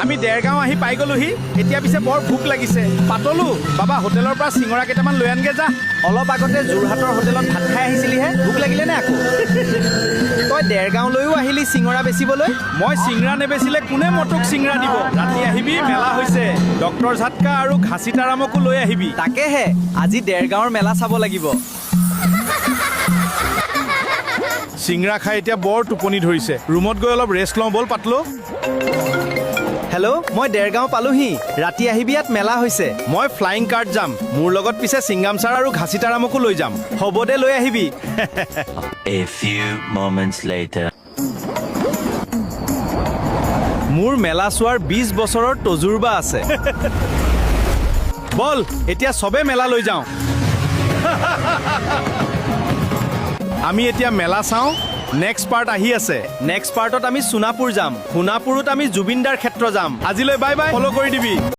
আমি দেৰগাঁও আহি পাই গলোহি এতিয়া পিছে বৰ ভোক লাগিছে পাতলো বাবা হোটেলৰ পৰা চিঙৰা কেইটামান লৈ আনগে যা অলপ আগতে যোৰহাটৰ হোটেলত ভাত খাই আহিছিলিহে ভোক লাগিলে নে আকৌ তই দেৰগাঁওলৈও আহিলি চিঙৰা বেচিবলৈ মই চিঙৰা নেবেচিলে কোনে মটক চিঙৰা দিব ৰাতি আহিবি মেলা হৈছে ডক্টৰ ঝাটকা আৰু ঘাচিতাৰামকো লৈ আহিবি তাকেহে আজি দেৰগাঁৱৰ মেলা চাব লাগিব চিঙৰা খাই এতিয়া বৰ টোপনি ধৰিছে ৰুমত গৈ অলপ ৰেষ্ট লওঁ বল পাতলো হেল্ল' মই দেৰগাঁও পালোহি ৰাতি আহিবি ইয়াত মেলা হৈছে মই ফ্লাইং কাৰ্ড যাম মোৰ লগত পিছে ছিংগাম ছাৰ আৰু ঘাচিতাৰামকো লৈ যাম হ'ব দে লৈ আহিবি A few moments later. মোৰ মেলা চোৱাৰ 20 বছৰৰ তজুৰবা আছে বল এতিয়া সবে মেলা লৈ যাওঁ আমি এতিয়া মেলা চাওঁ নেক্সট পাৰ্ট আহি আছে নেক্সট পাৰ্টত আমি সোণাপুৰ যাম সোণাপুৰত আমি জুবিনদাৰ ক্ষেত্ৰ যাম আজিলৈ বাই বাই ফলো কৰি দিবি